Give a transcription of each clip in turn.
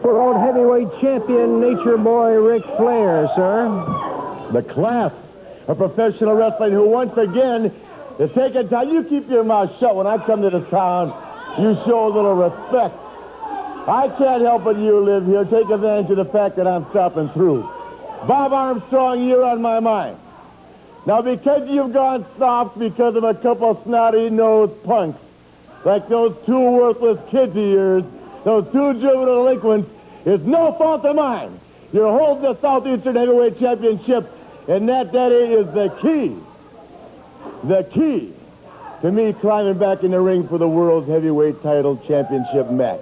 World heavyweight champion, Nature Boy Ric Flair, sir. The class of professional wrestling who once again is taking time. You keep your mouth shut when I come to this town. You show a little respect. I can't help it you live here. Take advantage of the fact that I'm stopping through. Bob Armstrong, you're on my mind. Now, because you've gone soft because of a couple snotty-nosed punks, like those two worthless kids of yours, those two juvenile delinquents, it's no fault of mine. You're holding the Southeastern Heavyweight Championship, and that, Daddy, is the key to me climbing back in the ring for the World's Heavyweight Title Championship match.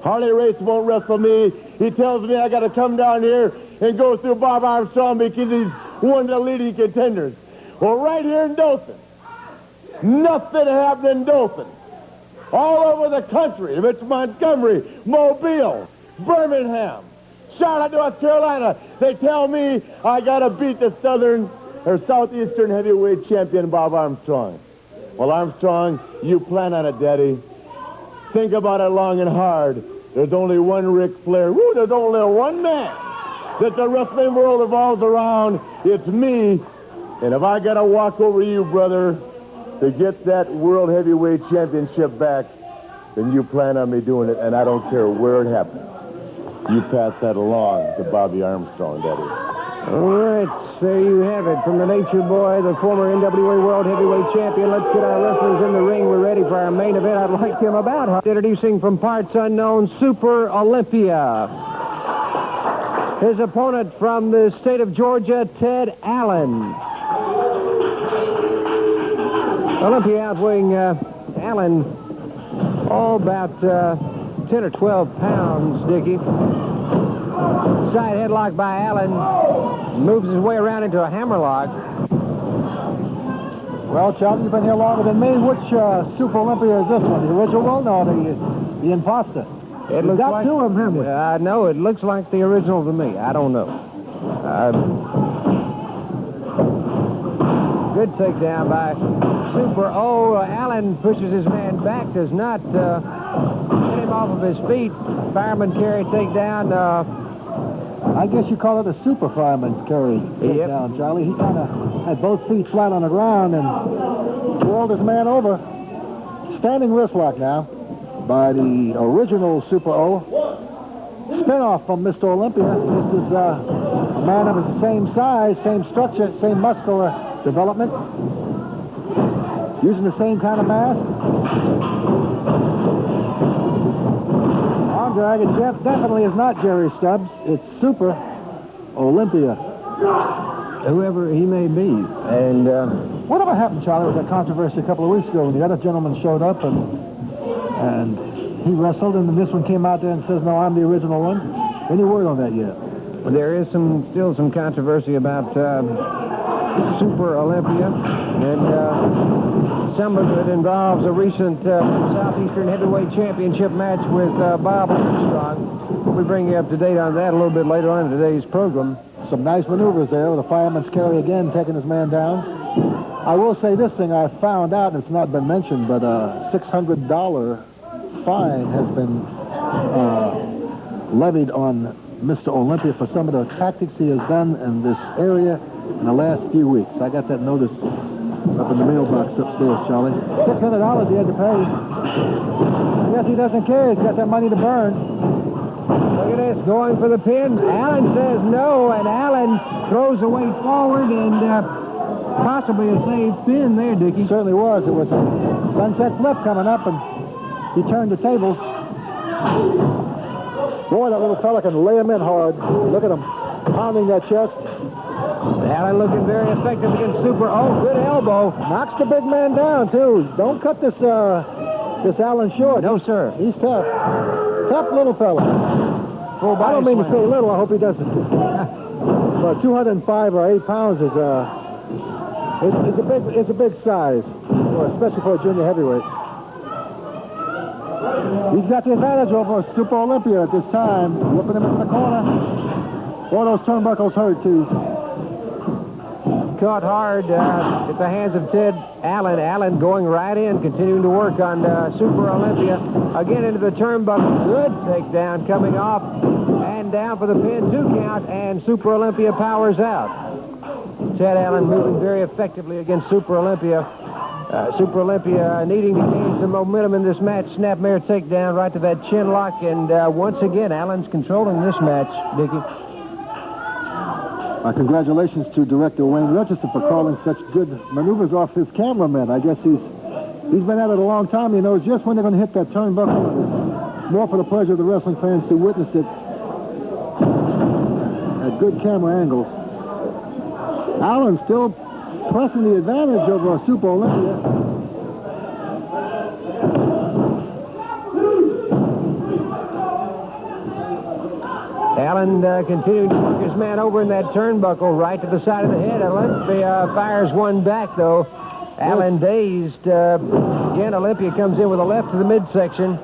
Harley Race won't wrestle me. He tells me I got to come down here and go through Bob Armstrong because he's one of the leading contenders. Well, right here in Dothan, nothing happened in Dothan. All over the country, if it's Montgomery, Mobile, Birmingham, Charlotte, North Carolina, they tell me I got to beat the Southeastern Heavyweight Champion, Bob Armstrong. Well, Armstrong, you plan on it, Daddy. Think about it long and hard. There's only one Ric Flair. Woo, there's only one man that the wrestling world revolves around. It's me. And if I got to walk over you, brother, to get that World Heavyweight Championship back, then you plan on me doing it, and I don't care where it happens. You pass that along to Bobby Armstrong, Daddy. All right, there you have it. From the Nature Boy, the former NWA World Heavyweight Champion. Let's get our wrestlers in the ring. We're ready for our main event. I'd like him about. Introducing from parts unknown, Super Olympia. His opponent from the state of Georgia, Ted Allen. Olympia outweighing Allen, about 10 or 12 pounds, Dickie. Side headlock by Allen. Moves his way around into a hammerlock. Well, Charlie, you've been here longer than me. Which Super Olympia is this one? The original one or the imposter? It looks got like two of them, haven't we? No, it looks like the original to me. I don't know. Good takedown by Super O. Allen pushes his man back, does not get him off of his feet. Fireman carry takedown. I guess you call it a super fireman's carry takedown, Charlie. He kind of had both feet flat on the ground and whirled his man over. Standing wrist lock now by the original Super O. Spin-off from Mr. Olympia. This is a man of the same size, same structure, same muscular development. Using the same kind of mask. Arm drag. It definitely is not Jerry Stubbs. It's Super Olympia. Whoever he may be. And whatever happened, Charlie, with that controversy a couple of weeks ago when the other gentleman showed up and he wrestled, and then this one came out there and says, no, I'm the original one. Any word on that yet? There is still some controversy about Super Olympia, and some of it involves a recent Southeastern Heavyweight Championship match with Bob Armstrong. We'll be bringing you up to date on that a little bit later on in today's program. Some nice maneuvers there with a fireman's carry again, taking his man down. I will say this thing I found out, and it's not been mentioned, but a $600 fine has been levied on Mr. Olympia for some of the tactics he has done in this area in the last few weeks. I got that notice up in the mailbox upstairs, Charlie. $600 he had to pay. I guess he doesn't care. He's got that money to burn. Look at this, going for the pin. Allen says no, and Allen throws the weight forward, and possibly a saved pin there, Dickie. Certainly was. It was a sunset flip coming up, and he turned the tables. Boy, that little fella can lay him in hard. Look at him pounding that chest. Allen looking very effective against Super. Oh, good elbow. Knocks the big man down, too. Don't cut this Allen short. No, sir. He's tough. Tough little fella. I don't mean to say little. I hope he doesn't. But 205 or 8 pounds is a big size, especially for a junior heavyweight. He's got the advantage over Super Olympia at this time. Whipping him into the corner. Boy, those turnbuckles hurt, too. caught hard at the hands of Ted Allen. Allen going right in, continuing to work on Super Olympia. Again into the turnbuckle. Good takedown coming off. And down for the pin, 2 count, and Super Olympia powers out. Ted Allen moving very effectively against Super Olympia. Super Olympia needing to gain some momentum in this match. Snapmare takedown right to that chin lock, and once again, Allen's controlling this match, Dickie. Congratulations to Director Wayne Register for calling such good maneuvers off his cameraman. I guess he's been at it a long time. He knows just when they're going to hit that turnbuckle. It's more for the pleasure of the wrestling fans to witness it at good camera angles. Allen still pressing the advantage over Super Olympia. Allen continuing to work his man over in that turnbuckle right to the side of the head. Olympia fires one back, though. Allen dazed. Again, Olympia comes in with a left to the midsection.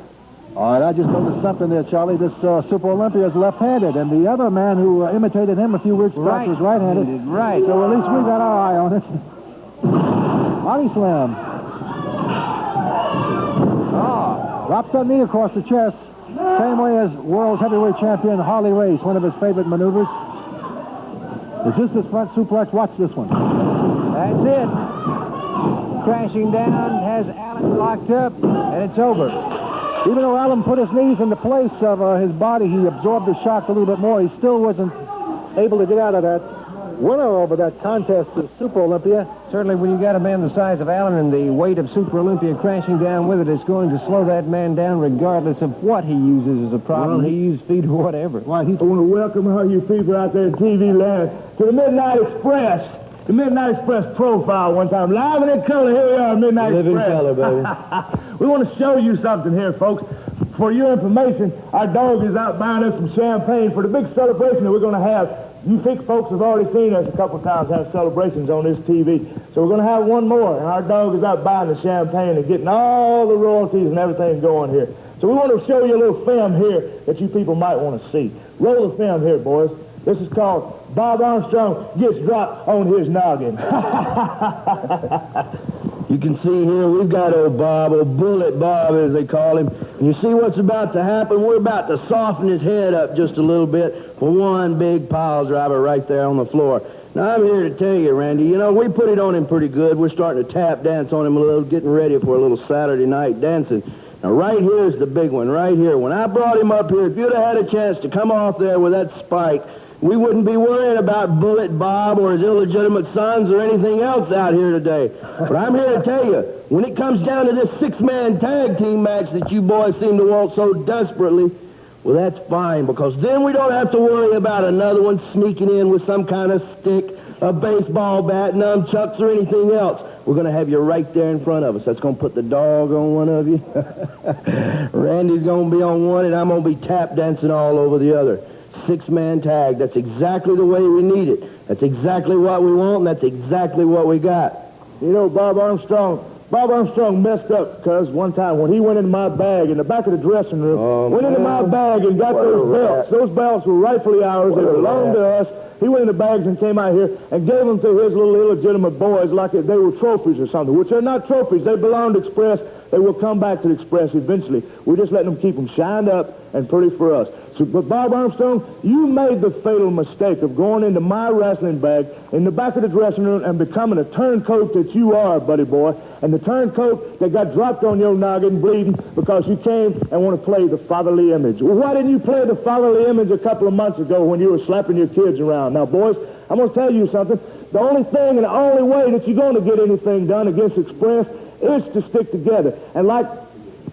All right, I just noticed something there, Charlie. This Super Olympia is left-handed, and the other man who imitated him a few weeks back was right-handed. Right. So at least we got our eye on it. Body slam. Oh. Drops that knee across the chest. Same way as world's heavyweight champion Harley Race, one of his favorite maneuvers. Is this his front suplex? Watch this one. That's it. Crashing down, has Allen locked up, and it's over. Even though Allen put his knees in the place of his body, he absorbed the shock a little bit more. He still wasn't able to get out of that. Winner over that contest is Super Olympia. Certainly, when you got a man the size of Allen and the weight of Super Olympia crashing down with it, it's going to slow that man down regardless of what he uses as a problem. He uses feet or whatever. I want to welcome all you people out there in TV land to the Midnight Express. The Midnight Express profile one time. Live and in color, here we are, Midnight Express. Live in color, baby. We want to show you something here, folks. For your information, our dog is out buying us some champagne for the big celebration that we're going to have. You think folks have already seen us a couple times have celebrations on this TV. So we're going to have one more, and our dog is out buying the champagne and getting all the royalties and everything going here. So we want to show you a little film here that you people might want to see. Roll the film here, boys. This is called Bob Armstrong Gets Dropped on His Noggin. You can see here we've got old Bob, old Bullet Bob as they call him. And you see what's about to happen? We're about to soften his head up just a little bit for one big pile driver right there on the floor. Now I'm here to tell you, Randy, you know, we put it on him pretty good. We're starting to tap dance on him a little, getting ready for a little Saturday night dancing. Now right here is the big one, right here. When I brought him up here, if you'd have had a chance to come off there with that spike, we wouldn't be worrying about Bullet Bob or his illegitimate sons or anything else out here today. But I'm here to tell you, when it comes down to this 6-man tag team match that you boys seem to want so desperately, well, that's fine, because then we don't have to worry about another one sneaking in with some kind of stick, a baseball bat, nunchucks, or anything else. We're going to have you right there in front of us. That's going to put the dog on one of you. Randy's going to be on one, and I'm going to be tap dancing all over the other. 6-man tag. That's exactly the way we need it. That's exactly what we want, and that's exactly what we got. You know, Bob Armstrong messed up because one time when he went into my bag in the back of the dressing room, went into my bag and got those belts. Those belts were rightfully ours. They belonged to us. He went in the bags and came out here and gave them to his little illegitimate boys like they were trophies or something, which are not trophies. They belong to Express. They will come back to the Express eventually. We're just letting them keep them shined up and pretty for us. So, but Bob Armstrong, you made the fatal mistake of going into my wrestling bag in the back of the dressing room and becoming a turncoat that you are, buddy boy. And the turncoat that got dropped on your noggin bleeding because you came and want to play the fatherly image. Well, why didn't you play the fatherly image a couple of months ago when you were slapping your kids around? Now, boys, I'm going to tell you something. The only thing and the only way that you're going to get anything done against Express is to stick together. And like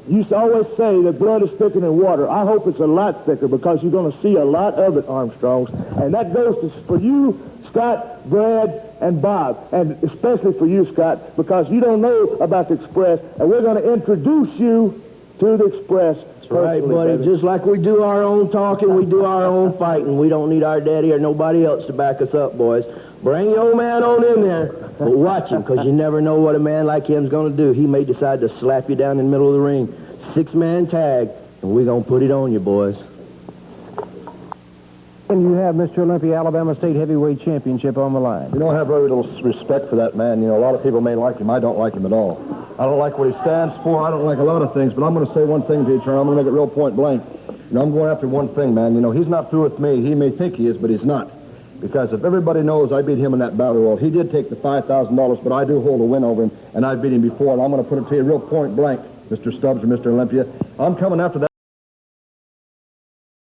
you used to always say that blood is thicker than water. I hope it's a lot thicker because you're going to see a lot of it, Armstrongs. And that goes for you, Scott, Brad, and Bob. And especially for you, Scott, because you don't know about the Express. And we're going to introduce you to the Express. That's right, buddy. Baby. Just like we do our own talking, we do our own fighting. We don't need our daddy or nobody else to back us up, boys. Bring your old man on in there, but watch him, because you never know what a man like him's going to do. He may decide to slap you down in the middle of the ring. 6-man tag, and we're going to put it on you, boys. And you have Mr. Olympia, Alabama State Heavyweight Championship on the line. You know, I have very little respect respect for that man. You know, a lot of people may like him. I don't like him at all. I don't like what he stands for. I don't like a lot of things, but I'm going to say one thing to you, Charlie. I'm going to make it real point blank. You know, I'm going after one thing, man. You know, he's not through with me. He may think he is, but he's not. Because if everybody knows I beat him in that battle royal, he did take the $5,000, but I do hold a win over him, and I beat him before, and I'm going to put it to you real point blank, Mr. Stubbs or Mr. Olympia. I'm coming after that.